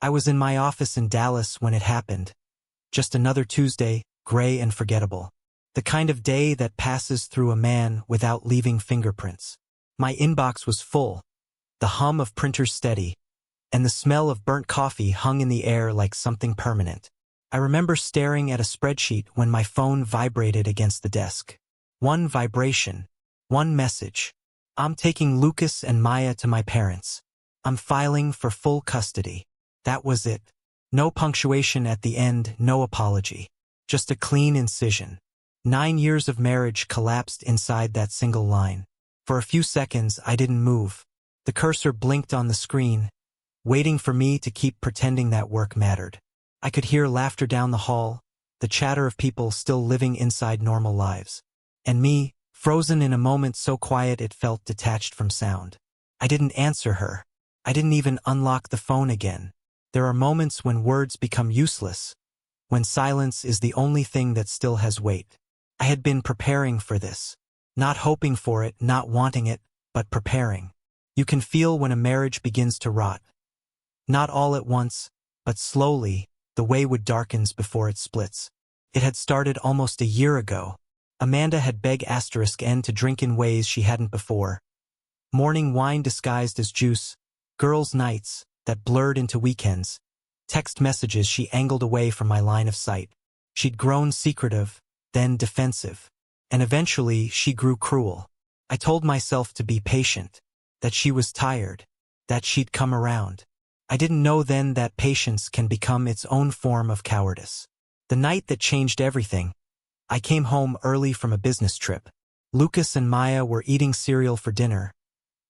I was in my office in Dallas when it happened. Just another Tuesday, gray and forgettable. The kind of day that passes through a man without leaving fingerprints. My inbox was full, the hum of printers steady, and the smell of burnt coffee hung in the air like something permanent. I remember staring at a spreadsheet when my phone vibrated against the desk. One vibration, one message. I'm taking Lucas and Maya to my parents. I'm filing for full custody. That was it. No punctuation at the end, no apology. Just a clean incision. 9 years of marriage collapsed inside that single line. For a few seconds, I didn't move. The cursor blinked on the screen, waiting for me to keep pretending that work mattered. I could hear laughter down the hall, the chatter of people still living inside normal lives. And me, frozen in a moment so quiet it felt detached from sound. I didn't answer her. I didn't even unlock the phone again. There are moments when words become useless, when silence is the only thing that still has weight. I had been preparing for this. Not hoping for it, not wanting it, but preparing. You can feel when a marriage begins to rot. Not all at once, but slowly, the way wood darkens before it splits. It had started almost a year ago. Amanda had begged *N to drink in ways she hadn't before. Morning wine disguised as juice, girls' nights that blurred into weekends, text messages she angled away from my line of sight. She'd grown secretive, then defensive, and eventually she grew cruel. I told myself to be patient, that she was tired, that she'd come around. I didn't know then that patience can become its own form of cowardice. The night that changed everything, I came home early from a business trip. Lucas and Maya were eating cereal for dinner,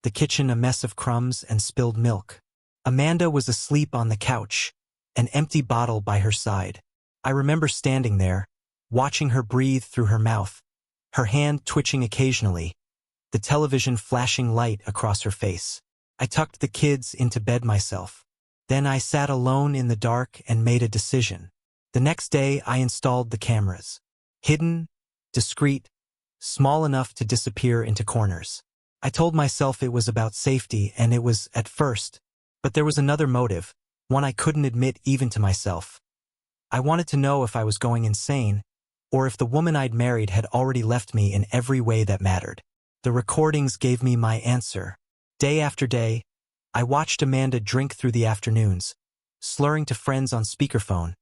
the kitchen a mess of crumbs and spilled milk. Amanda was asleep on the couch, an empty bottle by her side. I remember standing there, watching her breathe through her mouth, her hand twitching occasionally, the television flashing light across her face. I tucked the kids into bed myself. Then I sat alone in the dark and made a decision. The next day I installed the cameras. Hidden, discreet, small enough to disappear into corners. I told myself it was about safety, and it was at first. But there was another motive, one I couldn't admit even to myself. I wanted to know if I was going insane, or if the woman I'd married had already left me in every way that mattered. The recordings gave me my answer. Day after day, I watched Amanda drink through the afternoons, slurring to friends on speakerphone,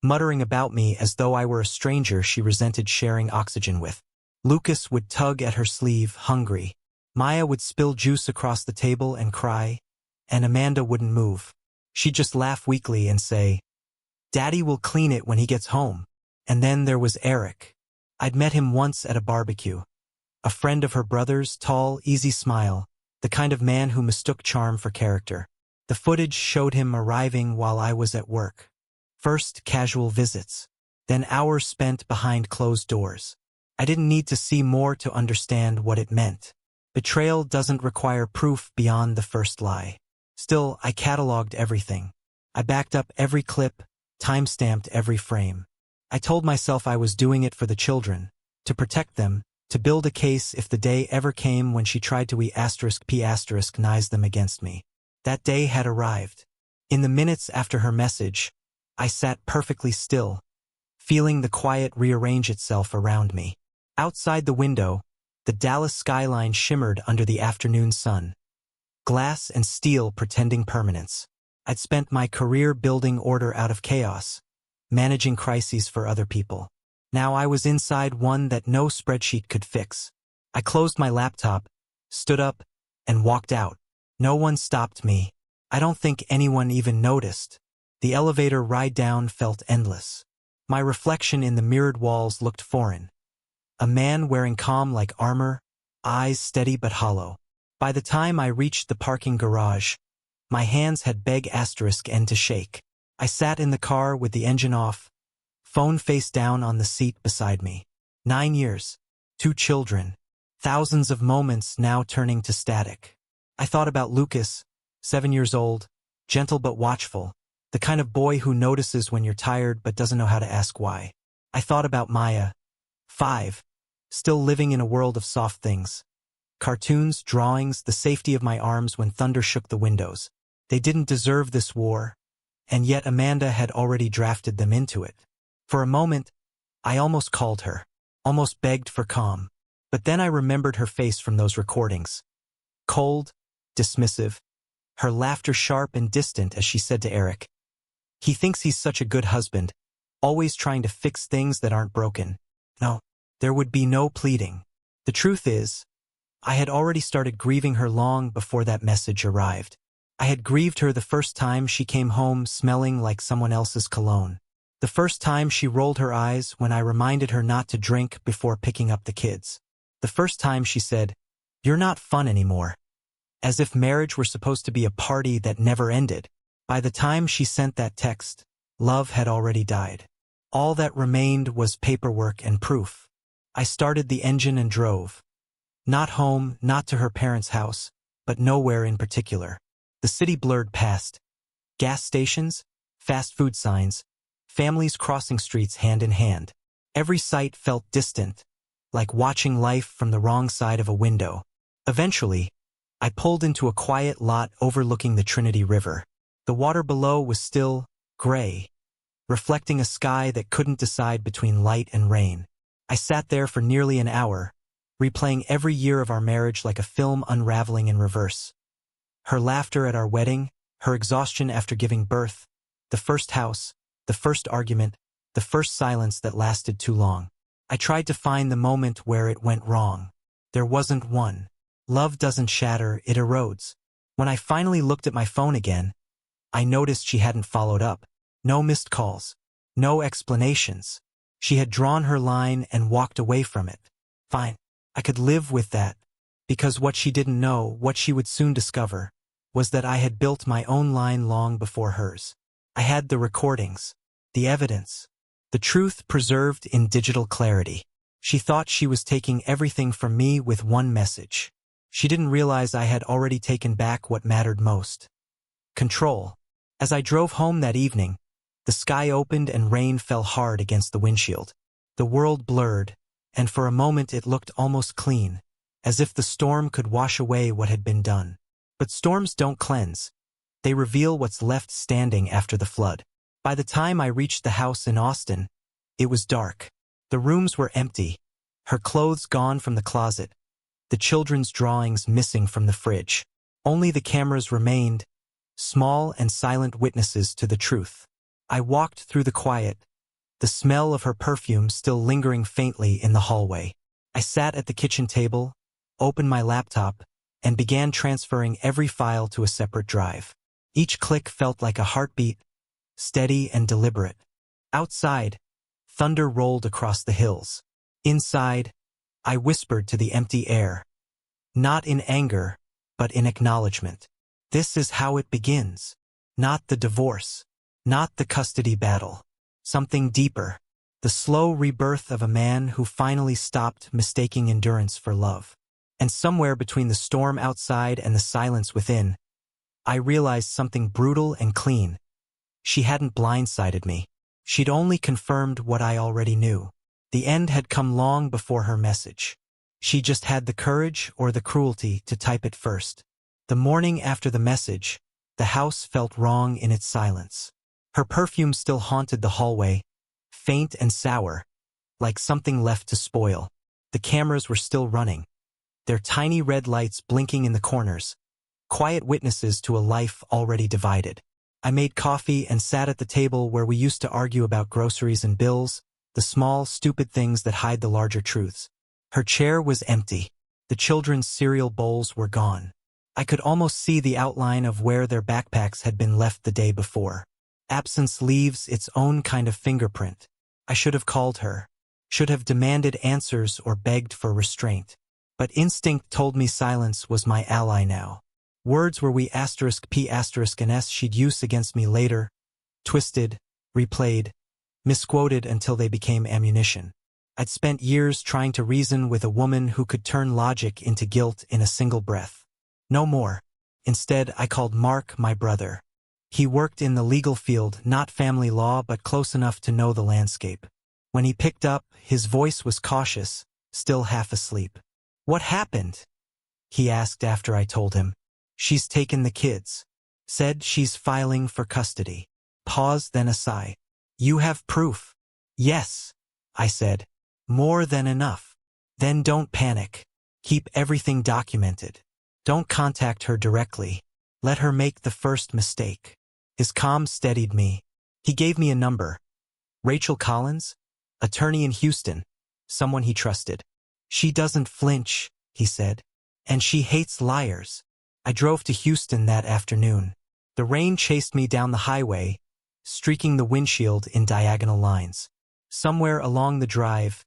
muttering about me as though I were a stranger she resented sharing oxygen with. Lucas would tug at her sleeve, hungry. Maya would spill juice across the table and cry, and Amanda wouldn't move. She'd just laugh weakly and say, "Daddy will clean it when he gets home." And then there was Eric. I'd met him once at a barbecue. A friend of her brother's, tall, easy smile, the kind of man who mistook charm for character. The footage showed him arriving while I was at work. First casual visits, then hours spent behind closed doors. I didn't need to see more to understand what it meant. Betrayal doesn't require proof beyond the first lie. Still, I cataloged everything. I backed up every clip, time-stamped every frame. I told myself I was doing it for the children, to protect them, to build a case if the day ever came when she tried to *P***nize them against me. That day had arrived. In the minutes after her message, I sat perfectly still, feeling the quiet rearrange itself around me. Outside the window, the Dallas skyline shimmered under the afternoon sun. Glass and steel pretending permanence. I'd spent my career building order out of chaos, managing crises for other people. Now I was inside one that no spreadsheet could fix. I closed my laptop, stood up, and walked out. No one stopped me. I don't think anyone even noticed. The elevator ride down felt endless. My reflection in the mirrored walls looked foreign. A man wearing calm like armor, eyes steady but hollow. By the time I reached the parking garage, my hands had *N to shake. I sat in the car with the engine off, phone face down on the seat beside me. 9 years, 2 children, thousands of moments now turning to static. I thought about Lucas, 7 years old, gentle but watchful, the kind of boy who notices when you're tired but doesn't know how to ask why. I thought about Maya, 5, still living in a world of soft things. Cartoons, drawings, the safety of my arms when thunder shook the windows. They didn't deserve this war, and yet Amanda had already drafted them into it. For a moment, I almost called her, almost begged for calm. But then I remembered her face from those recordings. Cold, dismissive, her laughter sharp and distant as she said to Eric, "He thinks he's such a good husband, always trying to fix things that aren't broken." No, there would be no pleading. The truth is, I had already started grieving her long before that message arrived. I had grieved her the first time she came home smelling like someone else's cologne. The first time she rolled her eyes when I reminded her not to drink before picking up the kids. The first time she said, "You're not fun anymore." As if marriage were supposed to be a party that never ended. By the time she sent that text, love had already died. All that remained was paperwork and proof. I started the engine and drove. Not home, not to her parents' house, but nowhere in particular. The city blurred past. Gas stations, fast food signs, families crossing streets hand in hand. Every sight felt distant, like watching life from the wrong side of a window. Eventually, I pulled into a quiet lot overlooking the Trinity River. The water below was still gray, reflecting a sky that couldn't decide between light and rain. I sat there for nearly an hour, replaying every year of our marriage like a film unraveling in reverse. Her laughter at our wedding, her exhaustion after giving birth, the first house, the first argument, the first silence that lasted too long. I tried to find the moment where it went wrong. There wasn't one. Love doesn't shatter, it erodes. When I finally looked at my phone again, I noticed she hadn't followed up. No missed calls. No explanations. She had drawn her line and walked away from it. Fine. I could live with that, because what she didn't know, what she would soon discover, was that I had built my own line long before hers. I had the recordings, the evidence, the truth preserved in digital clarity. She thought she was taking everything from me with one message. She didn't realize I had already taken back what mattered most. Control. As I drove home that evening, the sky opened and rain fell hard against the windshield. The world blurred, and for a moment it looked almost clean, as if the storm could wash away what had been done. But storms don't cleanse. They reveal what's left standing after the flood. By the time I reached the house in Austin, it was dark. The rooms were empty, her clothes gone from the closet, the children's drawings missing from the fridge. Only the cameras remained, small and silent witnesses to the truth. I walked through the quiet, the smell of her perfume still lingering faintly in the hallway. I sat at the kitchen table, opened my laptop, and began transferring every file to a separate drive. Each click felt like a heartbeat, steady and deliberate. Outside, thunder rolled across the hills. Inside, I whispered to the empty air. Not in anger, but in acknowledgement. This is how it begins. Not the divorce. Not the custody battle. Something deeper. The slow rebirth of a man who finally stopped mistaking endurance for love. And somewhere between the storm outside and the silence within, I realized something brutal and clean. She hadn't blindsided me. She'd only confirmed what I already knew. The end had come long before her message. She just had the courage or the cruelty to type it first. The morning after the message, the house felt wrong in its silence. Her perfume still haunted the hallway, faint and sour, like something left to spoil. The cameras were still running, their tiny red lights blinking in the corners, quiet witnesses to a life already divided. I made coffee and sat at the table where we used to argue about groceries and bills, the small, stupid things that hide the larger truths. Her chair was empty. The children's cereal bowls were gone. I could almost see the outline of where their backpacks had been left the day before. Absence leaves its own kind of fingerprint. I should have called her, should have demanded answers or begged for restraint. But instinct told me silence was my ally now. Words were we *p***s she'd use against me later, twisted, replayed, misquoted until they became ammunition. I'd spent years trying to reason with a woman who could turn logic into guilt in a single breath. No more. Instead, I called Mark my brother. He worked in the legal field, not family law, but close enough to know the landscape. When he picked up, his voice was cautious, still half asleep. "What happened?" he asked after I told him. "She's taken the kids. Said she's filing for custody." pause, then a sigh. You have proof? Yes, I said. More than enough. Then don't panic. Keep everything documented. Don't contact her directly. Let her make the first mistake. His calm steadied me. He gave me a number. Rachel Collins? Attorney in Houston. Someone he trusted. She doesn't flinch, he said. And she hates liars. I drove to Houston that afternoon. The rain chased me down the highway, streaking the windshield in diagonal lines. Somewhere along the drive,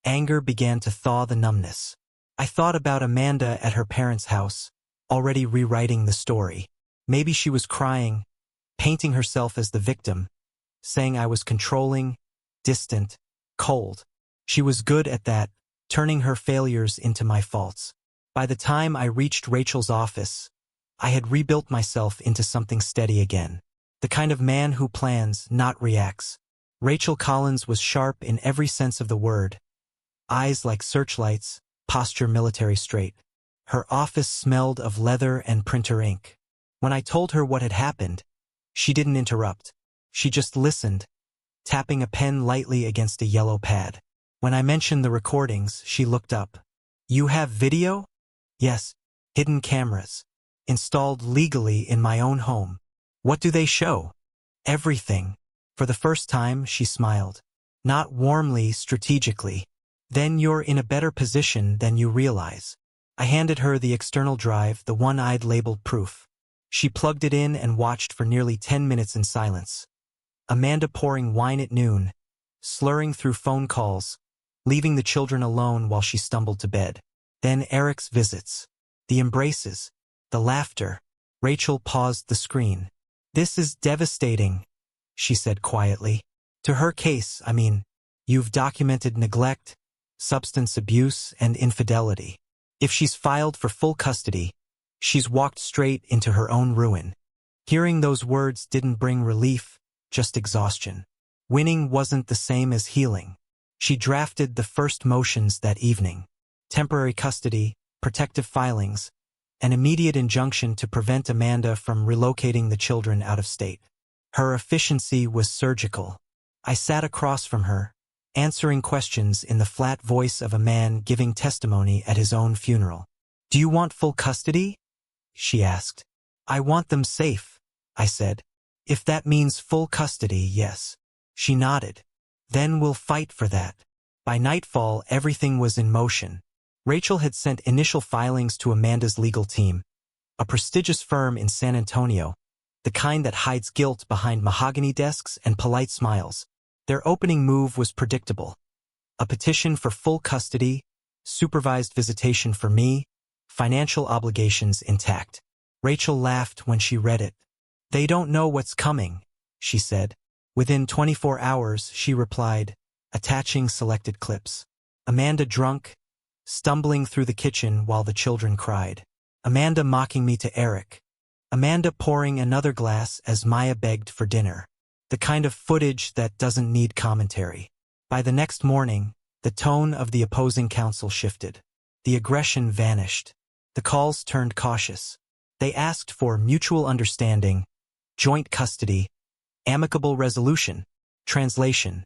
anger began to thaw the numbness. I thought about Amanda at her parents' house, already rewriting the story. Maybe she was crying, painting herself as the victim, saying I was controlling, distant, cold. She was good at that, turning her failures into my faults. By the time I reached Rachel's office, I had rebuilt myself into something steady again. The kind of man who plans, not reacts. Rachel Collins was sharp in every sense of the word. Eyes like searchlights, posture military straight. Her office smelled of leather and printer ink. When I told her what had happened, she didn't interrupt. She just listened, tapping a pen lightly against a yellow pad. When I mentioned the recordings, she looked up. You have video? Yes, hidden cameras. Installed legally in my own home. What do they show? Everything. For the first time, she smiled. Not warmly, strategically. Then you're in a better position than you realize. I handed her the external drive, the one I'd labeled proof. She plugged it in and watched for nearly 10 minutes in silence. Amanda pouring wine at noon, slurring through phone calls, leaving the children alone while she stumbled to bed. Then Eric's visits. The embraces. The laughter. Rachel paused the screen. This is devastating, she said quietly. To her case, I mean, you've documented neglect, substance abuse, and infidelity. If she's filed for full custody, she's walked straight into her own ruin. Hearing those words didn't bring relief, just exhaustion. Winning wasn't the same as healing. She drafted the first motions that evening. Temporary custody, protective filings, an immediate injunction to prevent Amanda from relocating the children out of state. Her efficiency was surgical. I sat across from her, answering questions in the flat voice of a man giving testimony at his own funeral. Do you want full custody? She asked. I want them safe, I said. If that means full custody, yes. She nodded. Then we'll fight for that. By nightfall, everything was in motion. Rachel had sent initial filings to Amanda's legal team, a prestigious firm in San Antonio, the kind that hides guilt behind mahogany desks and polite smiles. Their opening move was predictable. A petition for full custody, supervised visitation for me, financial obligations intact. Rachel laughed when she read it. They don't know what's coming, she said. Within 24 hours, she replied, attaching selected clips. Amanda drunk, stumbling through the kitchen while the children cried. Amanda mocking me to Eric. Amanda pouring another glass as Maya begged for dinner. The kind of footage that doesn't need commentary. By the next morning, the tone of the opposing counsel shifted. The aggression vanished. The calls turned cautious. They asked for mutual understanding, joint custody, amicable resolution, translation.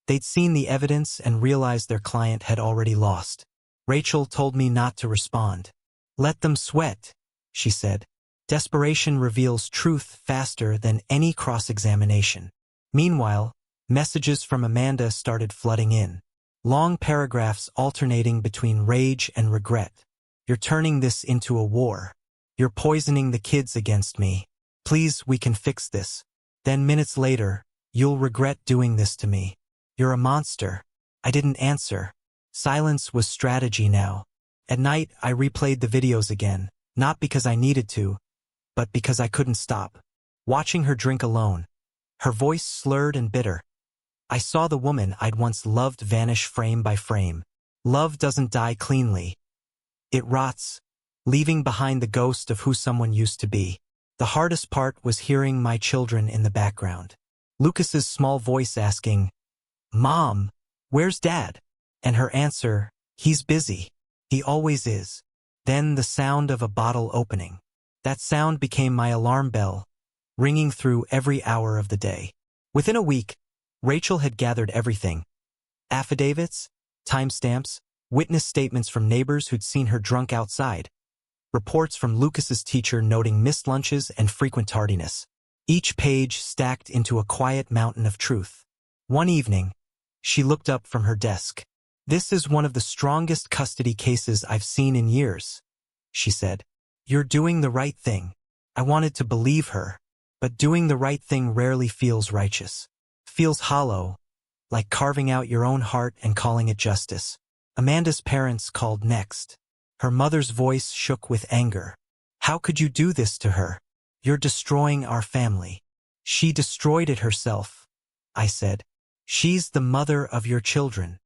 They'd seen the evidence and realized their client had already lost. Rachel told me not to respond. Let them sweat, she said. Desperation reveals truth faster than any cross-examination. Meanwhile, messages from Amanda started flooding in. Long paragraphs alternating between rage and regret. You're turning this into a war. You're poisoning the kids against me. Please, we can fix this. Then minutes later, you'll regret doing this to me. You're a monster. I didn't answer. Silence was strategy now. At night, I replayed the videos again, not because I needed to, but because I couldn't stop. Watching her drink alone, her voice slurred and bitter. I saw the woman I'd once loved vanish frame by frame. Love doesn't die cleanly. It rots, leaving behind the ghost of who someone used to be. The hardest part was hearing my children in the background. Lucas's small voice asking, Mom, where's Dad? And her answer, he's busy. He always is. Then the sound of a bottle opening. That sound became my alarm bell, ringing through every hour of the day. Within a week, Rachel had gathered everything: affidavits, timestamps, witness statements from neighbors who'd seen her drunk outside, reports from Lucas's teacher noting missed lunches and frequent tardiness. Each page stacked into a quiet mountain of truth. One evening, she looked up from her desk. "This is one of the strongest custody cases I've seen in years," she said. "You're doing the right thing." I wanted to believe her, but doing the right thing rarely feels righteous. Feels hollow, like carving out your own heart and calling it justice. Amanda's parents called next. Her mother's voice shook with anger. "How could you do this to her? You're destroying our family." "She destroyed it herself," I said. "She's the mother of your children."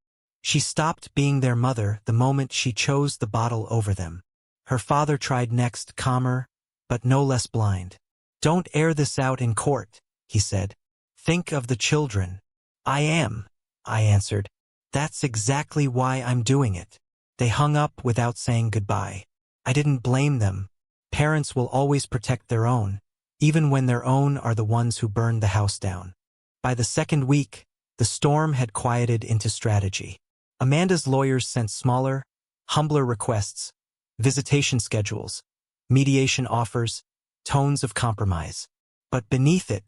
She stopped being their mother the moment she chose the bottle over them. Her father tried next, calmer, but no less blind. "Don't air this out in court," he said. "Think of the children." "I am," I answered. "That's exactly why I'm doing it." They hung up without saying goodbye. I didn't blame them. Parents will always protect their own, even when their own are the ones who burned the house down. By the second week, the storm had quieted into strategy. Amanda's lawyers sent smaller, humbler requests: visitation schedules, mediation offers, tones of compromise. But beneath it,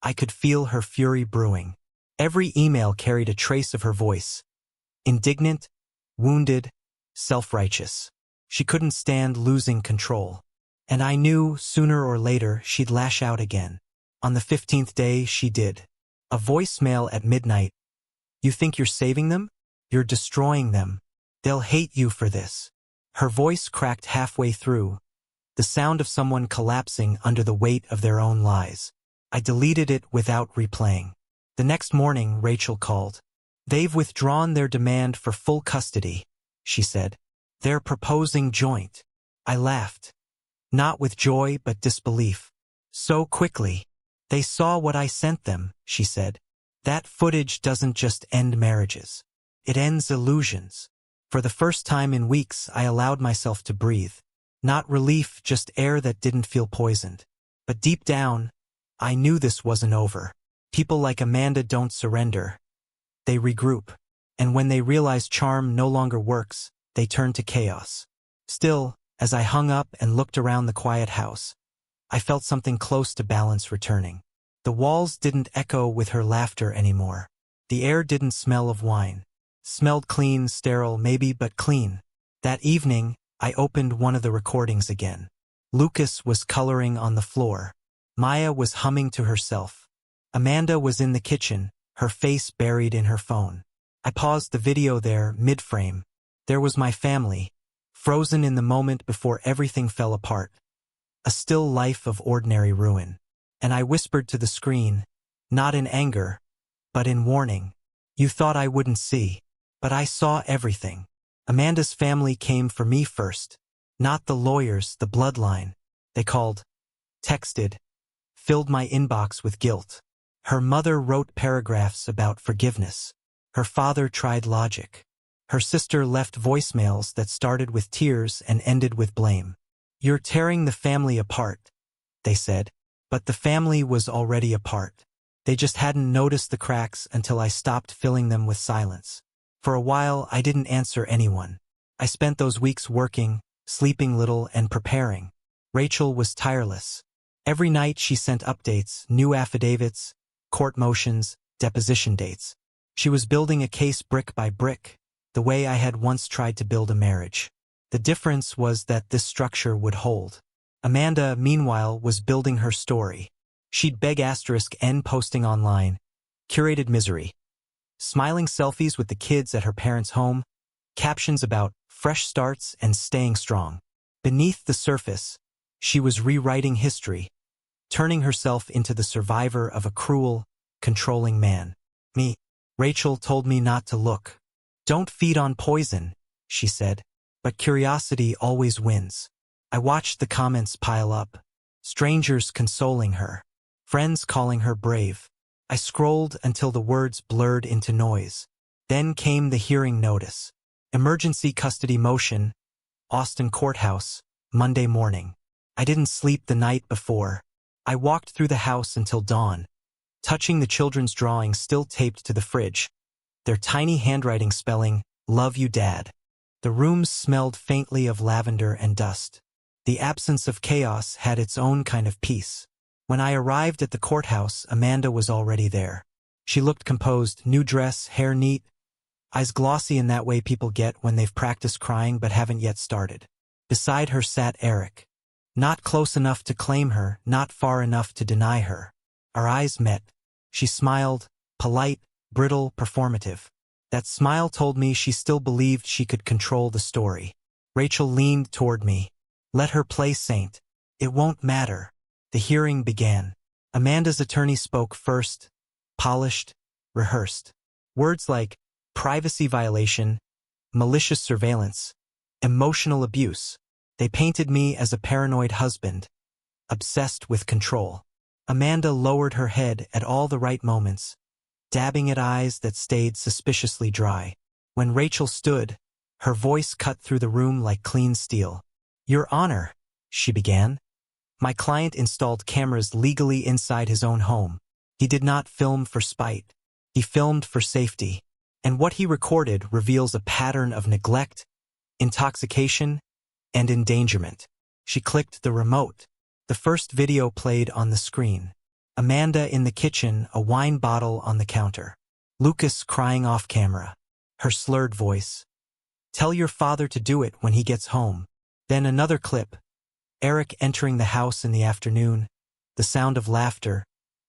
I could feel her fury brewing. Every email carried a trace of her voice. Indignant, wounded, self-righteous. She couldn't stand losing control. And I knew sooner or later she'd lash out again. On the 15th day, she did. A voicemail at midnight. "You think you're saving them? You're destroying them. They'll hate you for this." Her voice cracked halfway through, the sound of someone collapsing under the weight of their own lies. I deleted it without replaying. The next morning, Rachel called. "They've withdrawn their demand for full custody," she said. "They're proposing joint." I laughed. Not with joy but disbelief. "So quickly. They saw what I sent them," she said. "That footage doesn't just end marriages. It ends illusions." For the first time in weeks, I allowed myself to breathe. Not relief, just air that didn't feel poisoned. But deep down, I knew this wasn't over. People like Amanda don't surrender. They regroup. And when they realize charm no longer works, they turn to chaos. Still, as I hung up and looked around the quiet house, I felt something close to balance returning. The walls didn't echo with her laughter anymore. The air didn't smell of wine. Smelled clean, sterile, maybe, but clean. That evening, I opened one of the recordings again. Lucas was coloring on the floor. Maya was humming to herself. Amanda was in the kitchen, her face buried in her phone. I paused the video there, mid-frame. There was my family, frozen in the moment before everything fell apart. A still life of ordinary ruin. And I whispered to the screen, not in anger, but in warning. "You thought I wouldn't see. But I saw everything." Amanda's family came for me first. Not the lawyers, the bloodline. They called, texted, filled my inbox with guilt. Her mother wrote paragraphs about forgiveness. Her father tried logic. Her sister left voicemails that started with tears and ended with blame. "You're tearing the family apart," they said. But the family was already apart. They just hadn't noticed the cracks until I stopped filling them with silence. For a while, I didn't answer anyone. I spent those weeks working, sleeping little, and preparing. Rachel was tireless. Every night she sent updates, new affidavits, court motions, deposition dates. She was building a case brick by brick, the way I had once tried to build a marriage. The difference was that this structure would hold. Amanda, meanwhile, was building her story. She'd beg *N posting online, curated misery, smiling selfies with the kids at her parents' home, captions about fresh starts and staying strong. Beneath the surface, she was rewriting history, turning herself into the survivor of a cruel, controlling man. Me. Rachel told me not to look. "Don't feed on poison," she said. But curiosity always wins. I watched the comments pile up. Strangers consoling her. Friends calling her brave. I scrolled until the words blurred into noise. Then came the hearing notice. Emergency custody motion, Austin Courthouse, Monday morning. I didn't sleep the night before. I walked through the house until dawn, touching the children's drawings still taped to the fridge, their tiny handwriting spelling, "Love you, Dad." The rooms smelled faintly of lavender and dust. The absence of chaos had its own kind of peace. When I arrived at the courthouse, Amanda was already there. She looked composed, new dress, hair neat, eyes glossy in that way people get when they've practiced crying but haven't yet started. Beside her sat Eric. Not close enough to claim her, not far enough to deny her. Our eyes met. She smiled, polite, brittle, performative. That smile told me she still believed she could control the story. Rachel leaned toward me. Let her play saint. It won't matter. The hearing began. Amanda's attorney spoke first, polished, rehearsed. Words like privacy violation, malicious surveillance, emotional abuse. They painted me as a paranoid husband, obsessed with control. Amanda lowered her head at all the right moments, dabbing at eyes that stayed suspiciously dry. When Rachel stood, her voice cut through the room like clean steel. "Your Honor," she began. "My client installed cameras legally inside his own home. He did not film for spite. He filmed for safety. And what he recorded reveals a pattern of neglect, intoxication, and endangerment." She clicked the remote. The first video played on the screen. Amanda in the kitchen, a wine bottle on the counter. Lucas crying off camera. Her slurred voice. "Tell your father to do it when he gets home." Then another clip. Eric entering the house in the afternoon, the sound of laughter,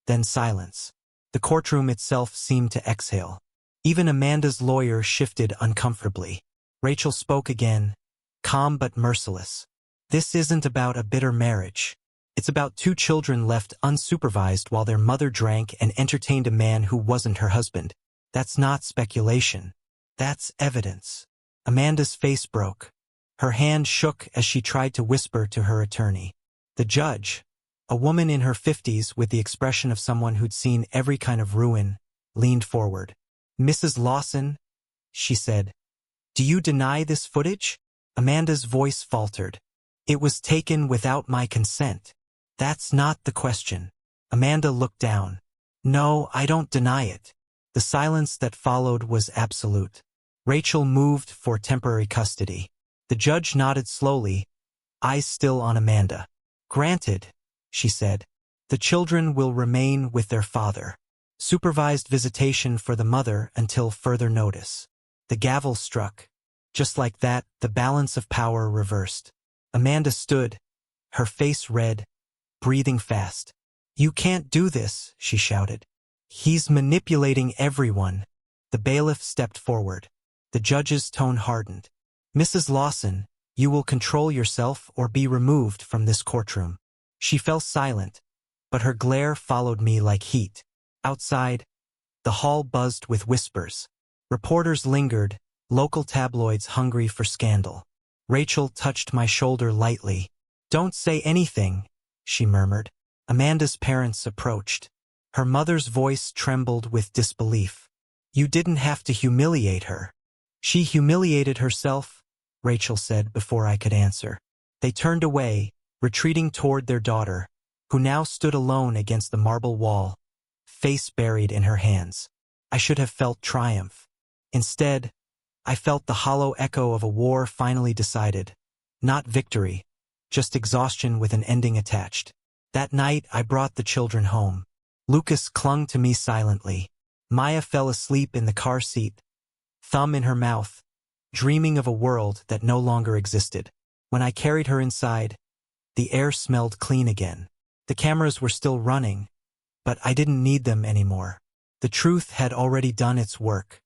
then silence. The courtroom itself seemed to exhale. Even Amanda's lawyer shifted uncomfortably. Rachel spoke again, calm but merciless. "This isn't about a bitter marriage. It's about two children left unsupervised while their mother drank and entertained a man who wasn't her husband. That's not speculation. That's evidence." Amanda's face broke. Her hand shook as she tried to whisper to her attorney. The judge, a woman in her 50s with the expression of someone who'd seen every kind of ruin, leaned forward. "Mrs. Lawson," she said, "do you deny this footage?" Amanda's voice faltered. "It was taken without my consent." "That's not the question." Amanda looked down. "No, I don't deny it." The silence that followed was absolute. Rachel moved for temporary custody. The judge nodded slowly, eyes still on Amanda. "Granted," she said. "The children will remain with their father. Supervised visitation for the mother until further notice." The gavel struck. Just like that, the balance of power reversed. Amanda stood, her face red, breathing fast. "You can't do this," she shouted. "He's manipulating everyone." The bailiff stepped forward. The judge's tone hardened. "Mrs. Lawson, you will control yourself or be removed from this courtroom." She fell silent, but her glare followed me like heat. Outside, the hall buzzed with whispers. Reporters lingered, local tabloids hungry for scandal. Rachel touched my shoulder lightly. "Don't say anything," she murmured. Amanda's parents approached. Her mother's voice trembled with disbelief. "You didn't have to humiliate her." "She humiliated herself," Rachel said before I could answer. They turned away, retreating toward their daughter, who now stood alone against the marble wall, face buried in her hands. I should have felt triumph. Instead, I felt the hollow echo of a war finally decided. Not victory, just exhaustion with an ending attached. That night, I brought the children home. Lucas clung to me silently. Maya fell asleep in the car seat, thumb in her mouth, dreaming of a world that no longer existed. When I carried her inside, the air smelled clean again. The cameras were still running, but I didn't need them anymore. The truth had already done its work.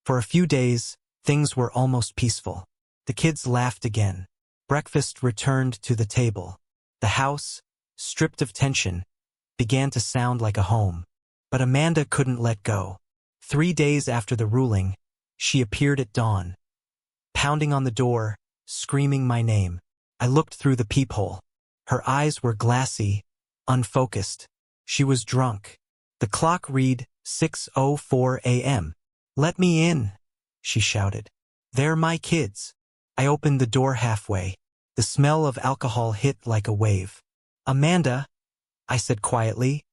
For a few days, things were almost peaceful. The kids laughed again. Breakfast returned to the table. The house, stripped of tension, began to sound like a home. But Amanda couldn't let go. 3 days after the ruling, she appeared at dawn, pounding on the door, screaming my name. I looked through the peephole. Her eyes were glassy, unfocused. She was drunk. The clock read 6:04 a.m. "Let me in," she shouted. "They're my kids." I opened the door halfway. The smell of alcohol hit like a wave. "Amanda," I said quietly.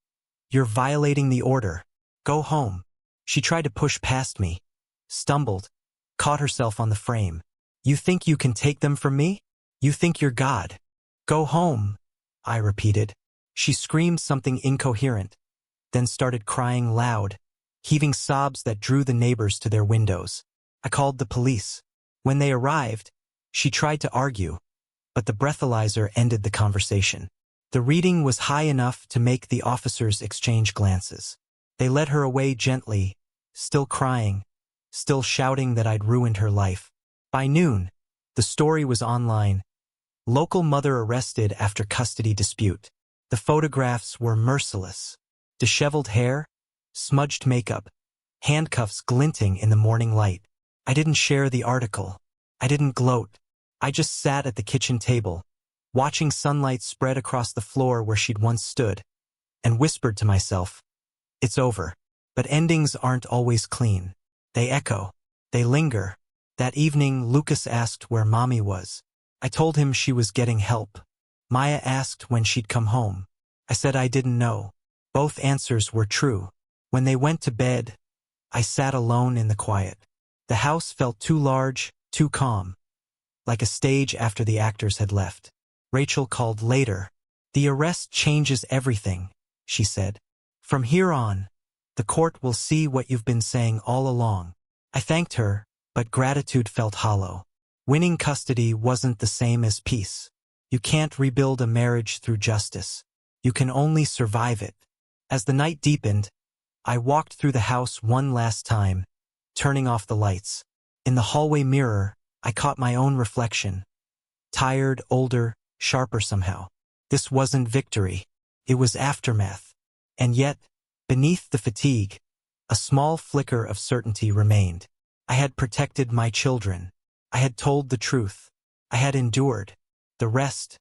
You're violating the order. Go home. She tried to push past me, stumbled, caught herself on the frame. You think you can take them from me? You think you're God? Go home, I repeated. She screamed something incoherent, then started crying loud, heaving sobs that drew the neighbors to their windows. I called the police. When they arrived, she tried to argue, but the breathalyzer ended the conversation. The reading was high enough to make the officers exchange glances. They led her away gently, still crying, still shouting that I'd ruined her life. By noon, the story was online. Local mother arrested after custody dispute. The photographs were merciless. Disheveled hair, smudged makeup, handcuffs glinting in the morning light. I didn't share the article. I didn't gloat. I just sat at the kitchen table, watching sunlight spread across the floor where she'd once stood, and whispered to myself, it's over. But endings aren't always clean. They echo. They linger. That evening, Lucas asked where Mommy was. I told him she was getting help. Maya asked when she'd come home. I said I didn't know. Both answers were true. When they went to bed, I sat alone in the quiet. The house felt too large, too calm, like a stage after the actors had left. Rachel called later. The arrest changes everything, she said. From here on, the court will see what you've been saying all along. I thanked her, but gratitude felt hollow. Winning custody wasn't the same as peace. You can't rebuild a marriage through justice. You can only survive it. As the night deepened, I walked through the house one last time, turning off the lights. In the hallway mirror, I caught my own reflection. Tired, older, sharper somehow. This wasn't victory. It was aftermath. And yet, beneath the fatigue, a small flicker of certainty remained. I had protected my children. I had told the truth. I had endured. The rest,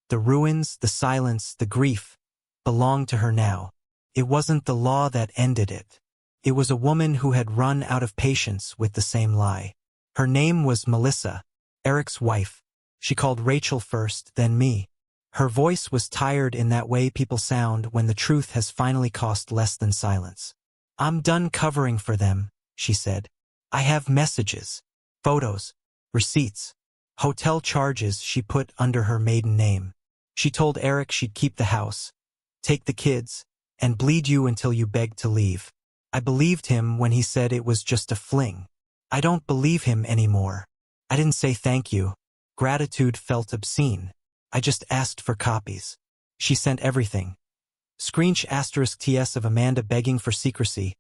the ruins, the silence, the grief, belonged to her now. It wasn't the law that ended it. It was a woman who had run out of patience with the same lie. Her name was Melissa, Eric's wife. She called Rachel first, then me. Her voice was tired in that way people sound when the truth has finally cost less than silence. I'm done covering for them, she said. I have messages, photos, receipts, hotel charges she put under her maiden name. She told Eric she'd keep the house, take the kids, and bleed you until you begged to leave. I believed him when he said it was just a fling. I don't believe him anymore. I didn't say thank you. Gratitude felt obscene. I just asked for copies. She sent everything. **TS of Amanda begging for secrecy.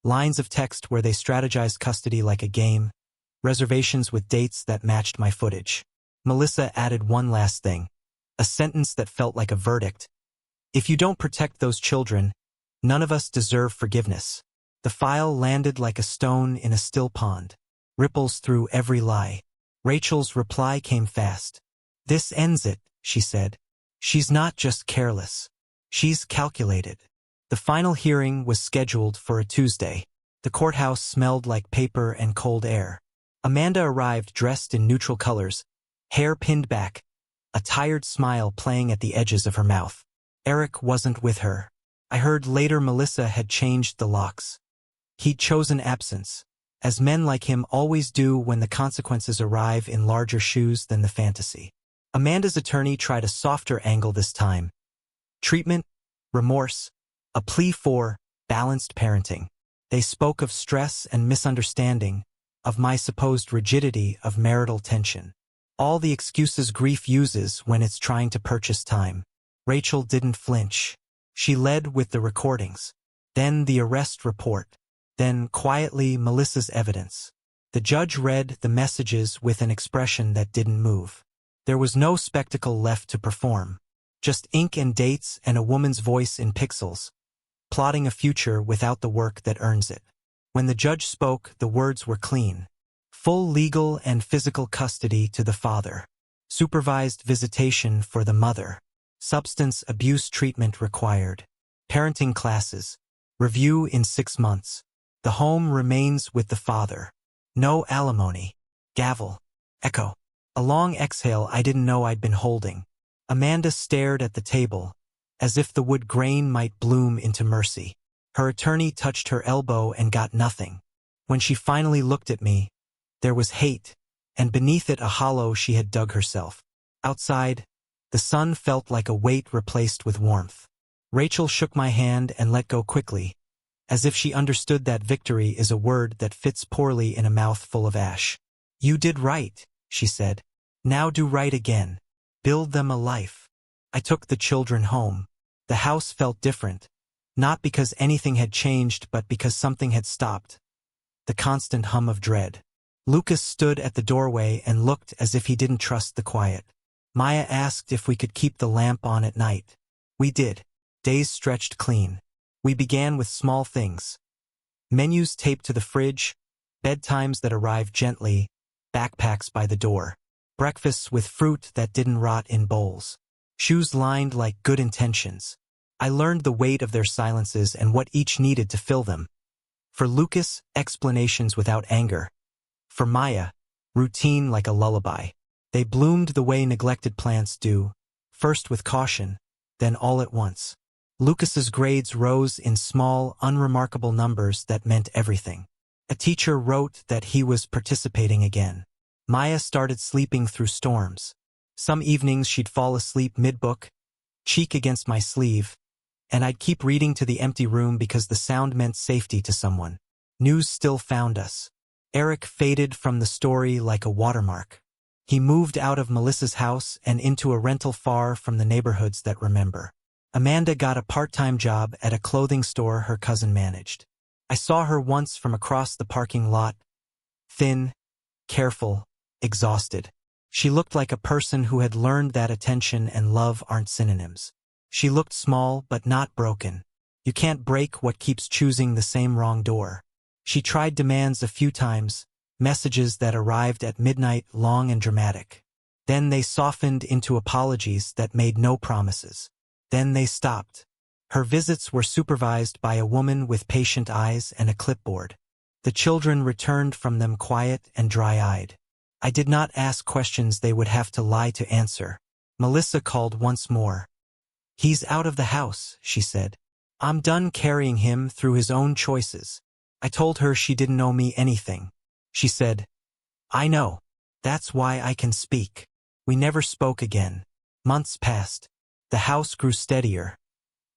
Lines of text where they strategized custody like a game. Reservations with dates that matched my footage. Melissa added one last thing. A sentence that felt like a verdict. If you don't protect those children, none of us deserve forgiveness. The file landed like a stone in a still pond. Ripples through every lie. Rachel's reply came fast. This ends it, she said. She's not just careless. She's calculated. The final hearing was scheduled for a Tuesday. The courthouse smelled like paper and cold air. Amanda arrived dressed in neutral colors, hair pinned back, a tired smile playing at the edges of her mouth. Eric wasn't with her. I heard later Melissa had changed the locks. He'd chosen absence, as men like him always do when the consequences arrive in larger shoes than the fantasy. Amanda's attorney tried a softer angle this time. Treatment, remorse, a plea for balanced parenting. They spoke of stress and misunderstanding, of my supposed rigidity, of marital tension. All the excuses grief uses when it's trying to purchase time. Rachel didn't flinch. She led with the recordings, then the arrest report, then quietly Melissa's evidence. The judge read the messages with an expression that didn't move. There was no spectacle left to perform, just ink and dates and a woman's voice in pixels, plotting a future without the work that earns it. When the judge spoke, the words were clean. Full legal and physical custody to the father. Supervised visitation for the mother. Substance abuse treatment required. Parenting classes. Review in 6 months. The home remains with the father. No alimony. Gavel. Echo. A long exhale I didn't know I'd been holding. Amanda stared at the table, as if the wood grain might bloom into mercy. Her attorney touched her elbow and got nothing. When she finally looked at me, there was hate, and beneath it a hollow she had dug herself. Outside, the sun felt like a weight replaced with warmth. Rachel shook my hand and let go quickly, as if she understood that victory is a word that fits poorly in a mouth full of ash. "You did right," she said. "Now do right again. Build them a life." I took the children home. The house felt different, not because anything had changed but because something had stopped. The constant hum of dread. Lucas stood at the doorway and looked as if he didn't trust the quiet. Maya asked if we could keep the lamp on at night. We did. Days stretched clean. We began with small things. Menus taped to the fridge, bedtimes that arrived gently, backpacks by the door. Breakfasts with fruit that didn't rot in bowls. Shoes lined like good intentions. I learned the weight of their silences and what each needed to fill them. For Lucas, explanations without anger. For Maya, routine like a lullaby. They bloomed the way neglected plants do, first with caution, then all at once. Lucas's grades rose in small, unremarkable numbers that meant everything. A teacher wrote that he was participating again. Maya started sleeping through storms. Some evenings she'd fall asleep mid-book, cheek against my sleeve, and I'd keep reading to the empty room because the sound meant safety to someone. News still found us. Eric faded from the story like a watermark. He moved out of Melissa's house and into a rental far from the neighborhoods that remember. Amanda got a part-time job at a clothing store her cousin managed. I saw her once from across the parking lot. Thin, careful, exhausted. She looked like a person who had learned that attention and love aren't synonyms. She looked small but not broken. You can't break what keeps choosing the same wrong door. She tried demands a few times, messages that arrived at midnight, long and dramatic. Then they softened into apologies that made no promises. Then they stopped. Her visits were supervised by a woman with patient eyes and a clipboard. The children returned from them quiet and dry-eyed. I did not ask questions they would have to lie to answer. Melissa called once more. "He's out of the house," she said. "I'm done carrying him through his own choices." I told her she didn't owe me anything. She said, "I know. That's why I can speak." We never spoke again. Months passed. The house grew steadier.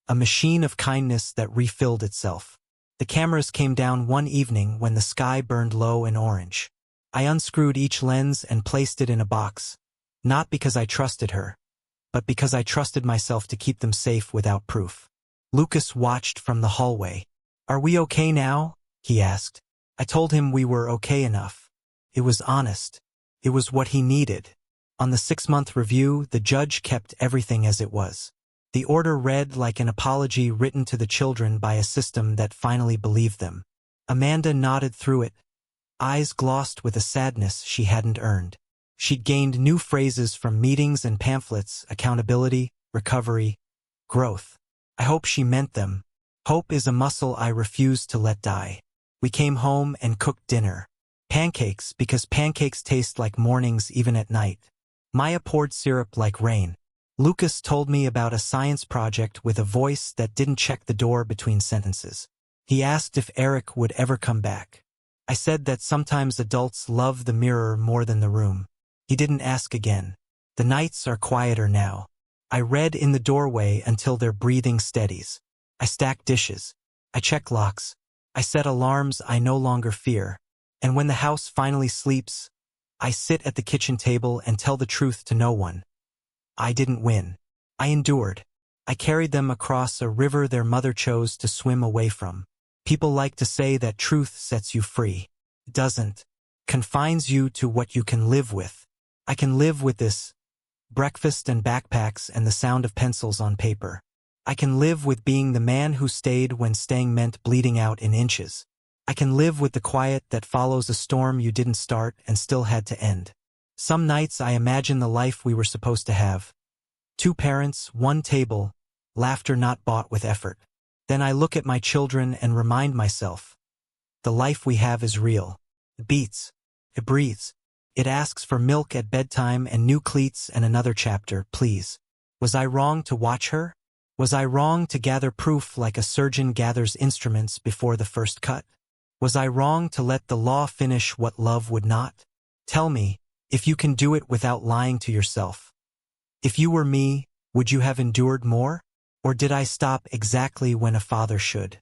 A machine of kindness that refilled itself. The cameras came down one evening when the sky burned low and orange. I unscrewed each lens and placed it in a box, not because I trusted her, but because I trusted myself to keep them safe without proof. Lucas watched from the hallway. "Are we okay now?" he asked. I told him we were okay enough. It was honest. It was what he needed. On the 6-month review, the judge kept everything as it was. The order read like an apology written to the children by a system that finally believed them. Amanda nodded through it, eyes glossed with a sadness she hadn't earned. She'd gained new phrases from meetings and pamphlets: accountability, recovery, growth. I hope she meant them. Hope is a muscle I refuse to let die. We came home and cooked dinner. Pancakes, because pancakes taste like mornings even at night. Maya poured syrup like rain. Lucas told me about a science project with a voice that didn't check the door between sentences. He asked if Eric would ever come back. I said that sometimes adults love the mirror more than the room. He didn't ask again. The nights are quieter now. I read in the doorway until their breathing steadies. I stack dishes. I check locks. I set alarms I no longer fear. And when the house finally sleeps, I sit at the kitchen table and tell the truth to no one. I didn't win. I endured. I carried them across a river their mother chose to swim away from. People like to say that truth sets you free. It doesn't. Confines you to what you can live with. I can live with this. Breakfast and backpacks and the sound of pencils on paper. I can live with being the man who stayed when staying meant bleeding out in inches. I can live with the quiet that follows a storm you didn't start and still had to end. Some nights I imagine the life we were supposed to have. 2 parents, 1 table, laughter not bought with effort. Then I look at my children and remind myself, the life we have is real. It beats. It breathes. It asks for milk at bedtime and new cleats and another chapter, please. Was I wrong to watch her? Was I wrong to gather proof like a surgeon gathers instruments before the first cut? Was I wrong to let the law finish what love would not? Tell me, if you can do it without lying to yourself. If you were me, would you have endured more? Or did I stop exactly when a father should?